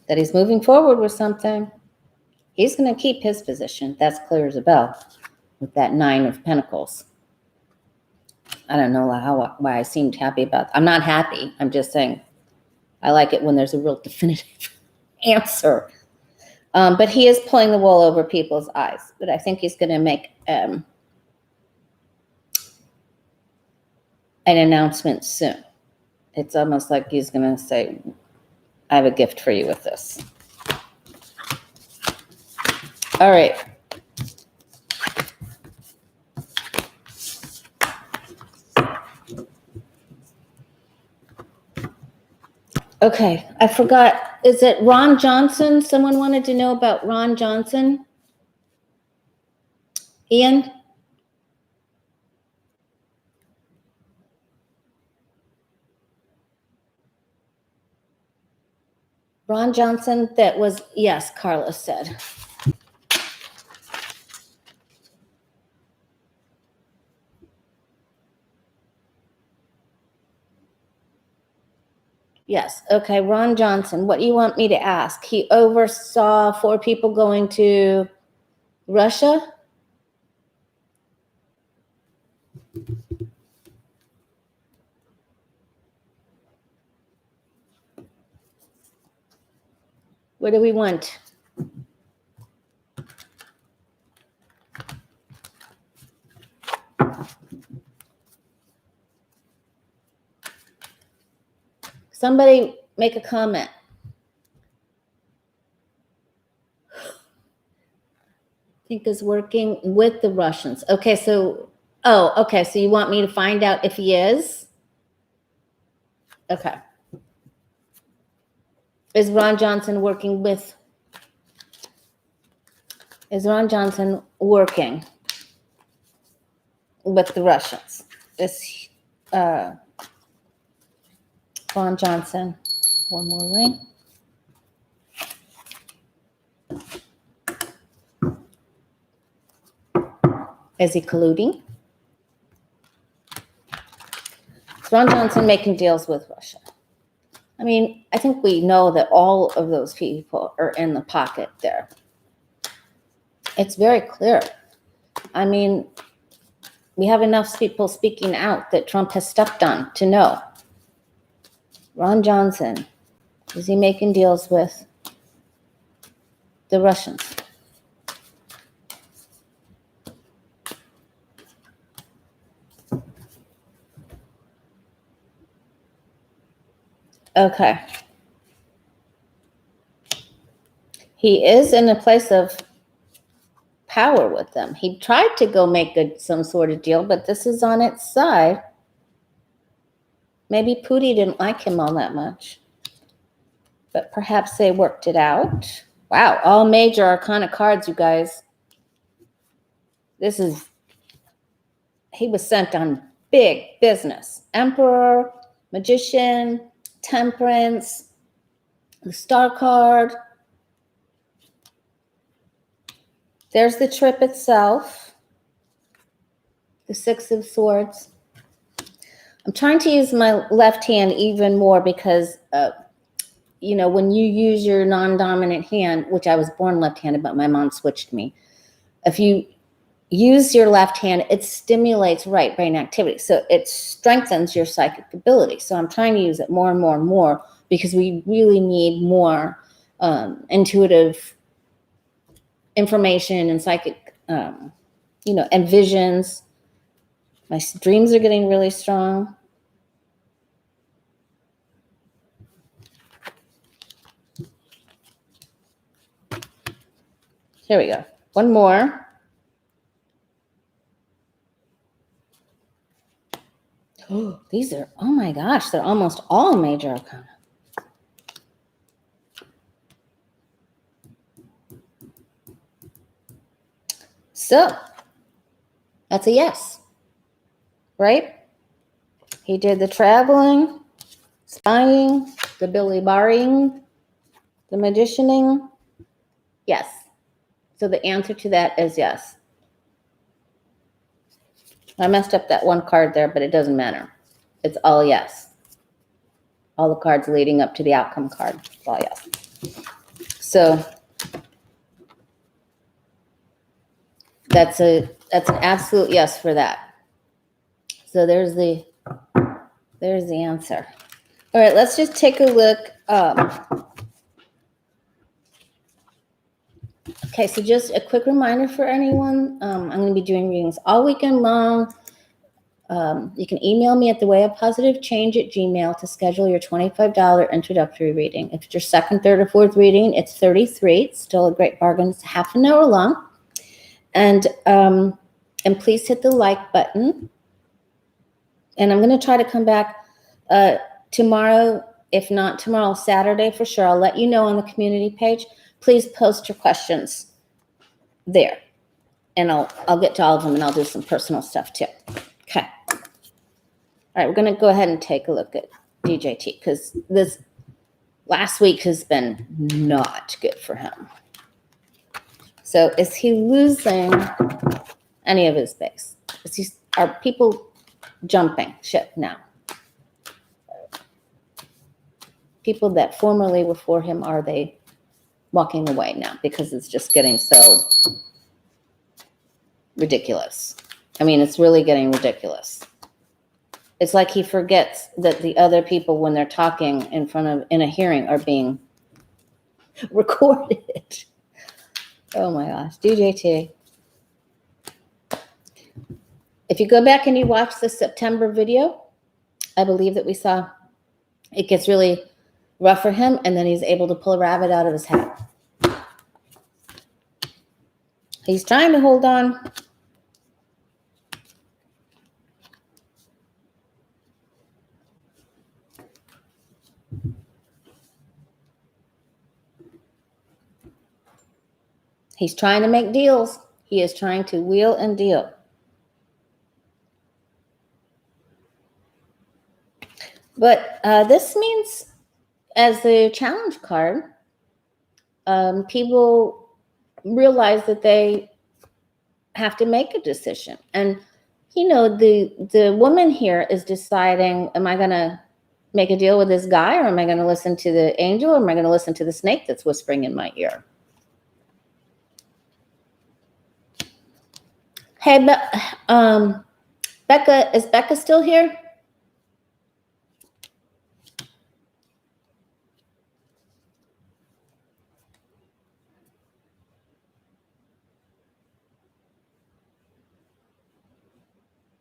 That he's moving forward with something. He's going to keep his position. That's clear as a bell with that 9 of Pentacles. I don't know why I seemed happy about that. I'm not happy. I'm just saying I like it when there's a real definitive answer. But he is pulling the wool over people's eyes. But I think he's going to make an announcement soon. It's almost like he's going to say, I have a gift for you with this. All right. Okay, I forgot. Is it Ron Johnson? Someone wanted to know about Ron Johnson. Ian? Ron Johnson, that was, yes, Carla said. Yes, okay, Ron Johnson, what do you want me to ask? He oversaw 4 people going to Russia? What do we want? Somebody make a comment. I think is working with the Russians. Okay, so, okay, so you want me to find out if he is? Okay. Is Ron Johnson working with the Russians? Is Ron Johnson, one more ring. Is he colluding? Is Ron Johnson making deals with Russia? I mean, I think we know that all of those people are in the pocket there. It's very clear. I mean, we have enough people speaking out that Trump has stepped on to know. Ron Johnson, is he making deals with the Russians? Okay. He is in a place of power with them. He tried to go make some sort of deal, but this is on its side. Maybe Putin didn't like him all that much, but perhaps they worked it out. Wow, all major arcana cards, you guys. He was sent on big business. Emperor, Magician, Temperance, the Star card. There's the trip itself. The 6 of Swords. I'm trying to use my left hand even more because, when you use your non-dominant hand, which I was born left-handed, but my mom switched me. If you use your left hand, it stimulates right brain activity. So it strengthens your psychic ability. So I'm trying to use it more and more and more because we really need more intuitive information and psychic, and visions. My dreams are getting really strong. Here we go. One more. Oh, these are, oh my gosh, they're almost all major arcana. So that's a yes, right? He did the traveling, spying, the Billy Barring, the magicianing. Yes. So the answer to that is yes. I messed up that one card there, but it doesn't matter. It's all yes. All the cards leading up to the outcome card. It's all yes. So that's an absolute yes for that. So there's the answer. All right, let's just take a look. Okay, so just a quick reminder for anyone. I'm going to be doing readings all weekend long. You can email me at thewayofpositivechange@gmail.com to schedule your $25 introductory reading. If it's your second, third, or fourth reading, it's $33. It's still a great bargain. It's half an hour long. And please hit the like button. And I'm going to try to come back tomorrow. If not tomorrow, Saturday for sure. I'll let you know on the community page. Please post your questions there. And I'll get to all of them, and I'll do some personal stuff too. Okay. All right, we're going to go ahead and take a look at DJT because this last week has been not good for him. So is he losing any of his base? Are people jumping ship now? People that formerly were for him, are they walking away now because it's just getting so ridiculous? I mean, it's really getting ridiculous. It's like he forgets that the other people, when they're talking in a hearing, are being recorded. Oh my gosh, DJT. If you go back and you watch the September video, I believe that we saw it gets really rough for him, and then he's able to pull a rabbit out of his hat. He's trying to hold on. He's trying to make deals. He is trying to wheel and deal. But this means, as the challenge card, people realize that they have to make a decision. And, the woman here is deciding, am I going to make a deal with this guy, or am I going to listen to the angel, or am I going to listen to the snake that's whispering in my ear? Hey, Becca, is Becca still here?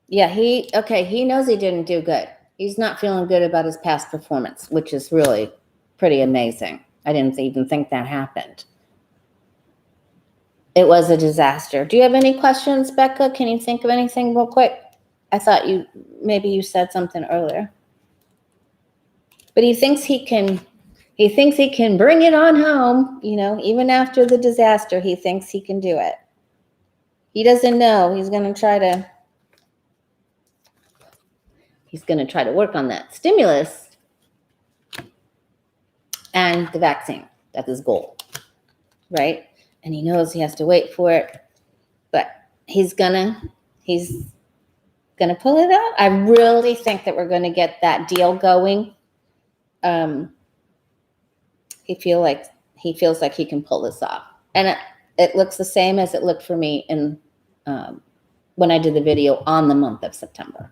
Yeah, he knows he didn't do good. He's not feeling good about his past performance, which is really pretty amazing. I didn't even think that happened. It was a disaster. Do you have any questions, Becca? Can you think of anything real quick? I thought maybe you said something earlier. But he thinks he can bring it on home, even after the disaster. He thinks he can do it. He doesn't know. He's going to try to work on that stimulus and the vaccine. That's his goal, right? And he knows he has to wait for it, but he's gonna going to pull it out. I really think that we're going to get that deal going. He feels like he can pull this off. And it looks the same as it looked for me in when I did the video on the month of September.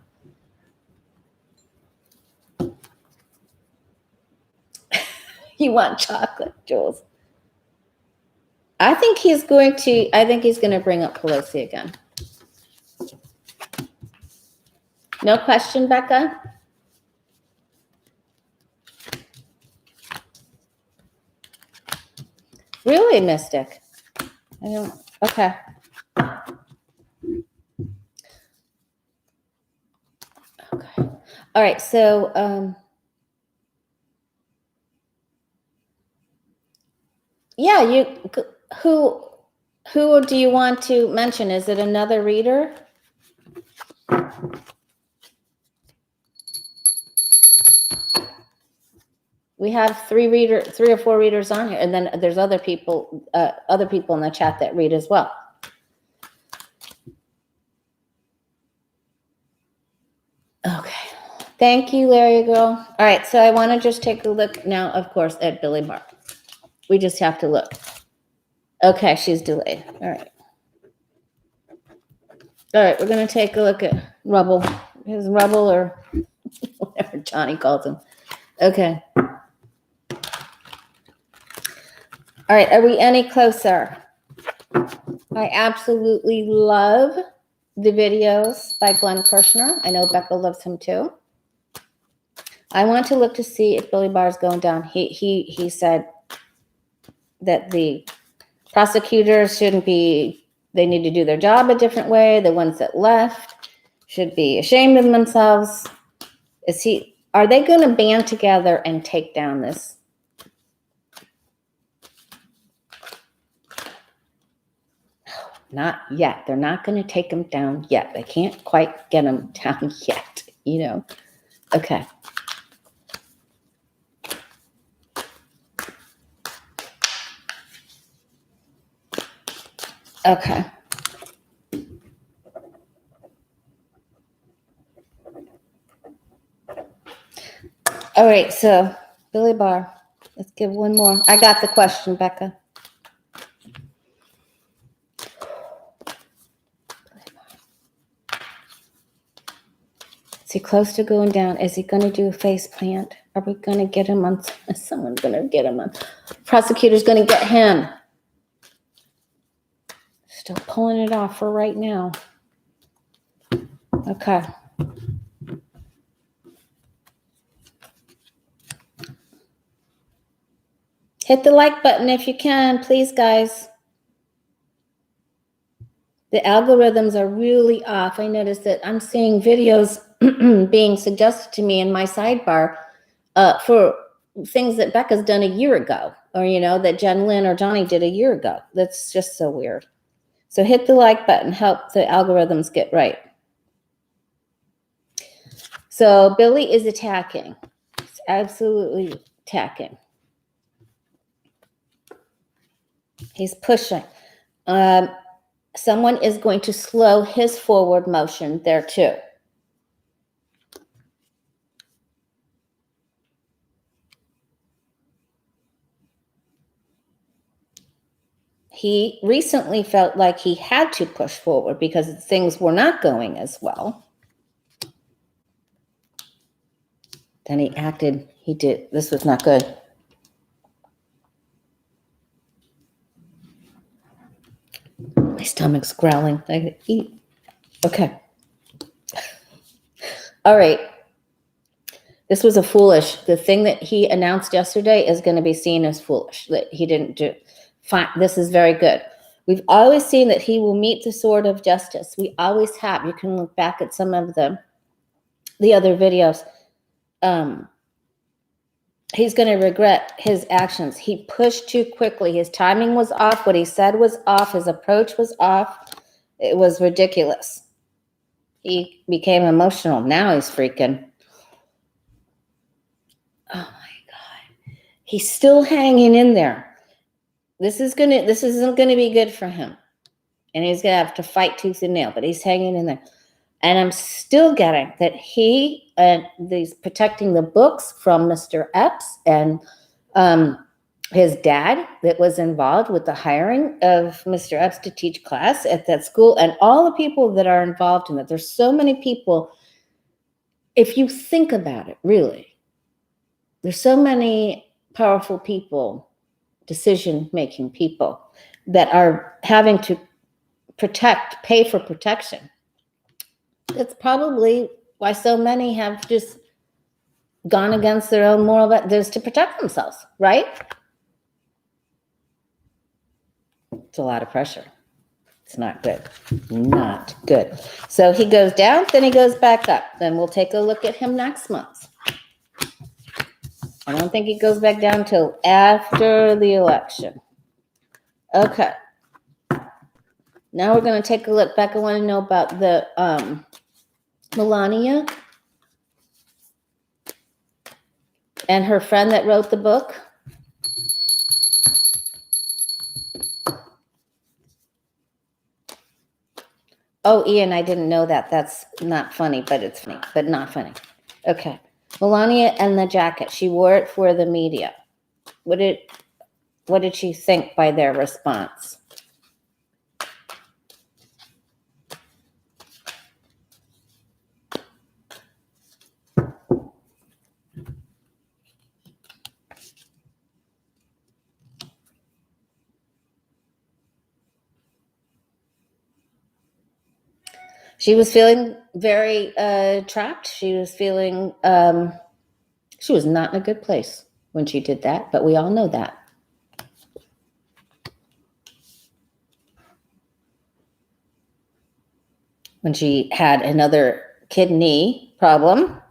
You want chocolate, Jules? I think he's going to bring up Pelosi again. No question, Becca? Really, Mystic? Okay. Okay. All right, so, yeah, who do you want to mention? Is it another reader? We have 3 or 4 readers on here, and then there's other people in the chat that read as well. Okay. Thank you, Larry Girl. All right, so I want to just take a look now, of course, at Billy Barr. We just have to look. Okay, she's delayed. All right. All right, we're going to take a look at Rubble. His Rubble, or whatever Johnny calls him. Okay. All right, are we any closer? I absolutely love the videos by Glenn Kirshner. I know Becca loves him too. I want to look to see if Billy Barr is going down. He said that the prosecutors shouldn't be, they need to do their job a different way. The ones that left should be ashamed of themselves. Are they going to band together and take down this? Not yet. They're not going to take him down yet. They can't quite get him down yet, you know. Okay. Okay. All right, so Billy Barr. Let's give one more. I got the question, Becca. Is he close to going down? Is he going to do a face plant? Are we going to get him on? Is someone going to get him on? Prosecutor's going to get him. Still pulling it off for right now. Okay. Hit the like button if you can, please, guys. The algorithms are really off. I noticed that I'm seeing videos being suggested to me in my sidebar for things that Becca's done a year ago, or, you know, that Jen Lynn or Johnny did a year ago. That's just so weird. So hit the like button, help the algorithms get right. So Billy is attacking. He's absolutely attacking. He's pushing. Someone is going to slow his forward motion there too. He recently felt like he had to push forward because things were not going as well. Then he acted, this was not good. My stomach's growling. I gotta eat. Okay. All right. This was the thing that he announced yesterday is going to be seen as foolish, that he didn't do. Fine. This is very good. We've always seen that he will meet the sword of justice. We always have. You can look back at some of the other videos. He's going to regret his actions. He pushed too quickly. His timing was off. What he said was off. His approach was off. It was ridiculous. He became emotional. Now he's freaking. Oh my God. He's still hanging in there. This isn't gonna be good for him. And he's gonna have to fight tooth and nail, but he's hanging in there. And I'm still getting that he he's protecting the books from Mr. Epps and his dad that was involved with the hiring of Mr. Epps to teach class at that school, and all the people that are involved in it. There's so many people. If you think about it, really, there's so many powerful people, decision-making people that are having to pay for protection. That's probably why so many have just gone against their own moral values to protect themselves, right? It's a lot of pressure. It's not good. Not good. So he goes down, then he goes back up. Then we'll take a look at him next month. I don't think he goes back down till after the election. Okay. Now we're going to take a look back. I want to know about the Melania and her friend that wrote the book. Oh, Ian, I didn't know that. That's not funny, but it's funny, but not funny. Okay. Melania and the jacket. She wore it for the media. What did she think by their response? She was feeling very trapped. She was feeling she was not in a good place when she did that, but we all know that. When she had another kidney problem,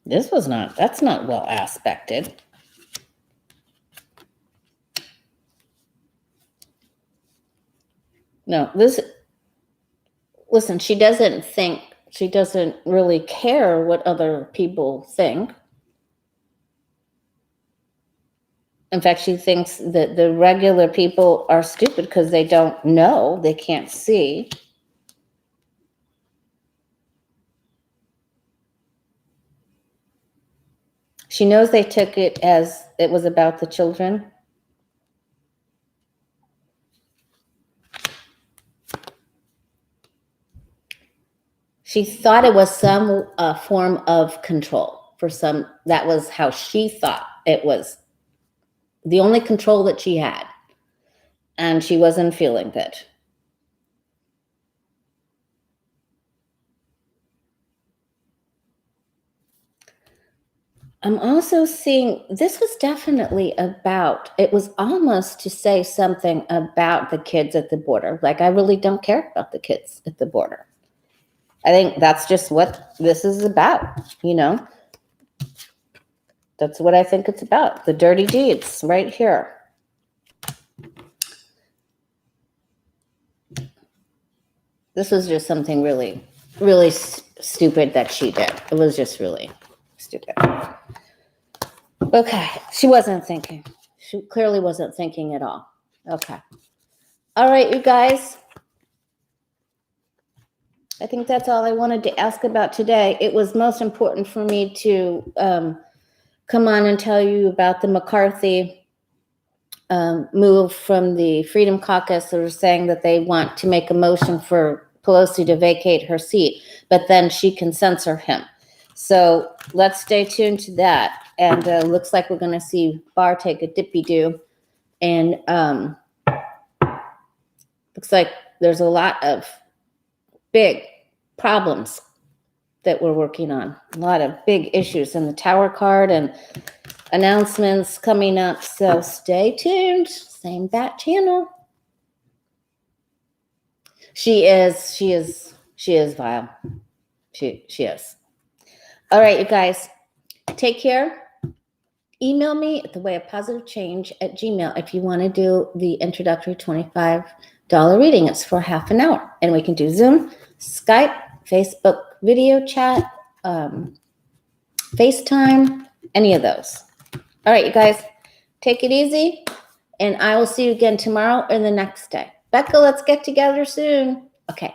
that's not well aspected. No, listen, she doesn't really care what other people think. In fact, she thinks that the regular people are stupid because they don't know, they can't see. She knows they took it as it was about the children. She thought it was some form of control that was how she thought it was the only control that she had. And she wasn't feeling good. I'm also seeing this was definitely it was almost to say something about the kids at the border. Like, I really don't care about the kids at the border. I think that's just what this is about, That's what I think it's about. The dirty deeds right here. This was just something really, really stupid that she did. It was just really stupid. Okay, she wasn't thinking. She clearly wasn't thinking at all. Okay. All right, you guys. I think that's all I wanted to ask about today. It was most important for me to come on and tell you about the McCarthy move from the Freedom Caucus. They were saying that they want to make a motion for Pelosi to vacate her seat, but then she can censor him. So let's stay tuned to that. And looks like we're going to see Barr take a dippy-do. And looks like there's a lot of big problems that we're working on. A lot of big issues in the Tower card and announcements coming up. So stay tuned. Same bat channel. She is vile. She is. All right, you guys. Take care. Email me at thewayofpositivechange@gmail.com if you want to do the introductory $25 reading. It's for half an hour. And we can do Zoom, Skype, Facebook video chat, FaceTime, any of those. All right, you guys. Take it easy, and I will see you again tomorrow or the next day. Becca, let's get together soon. Okay.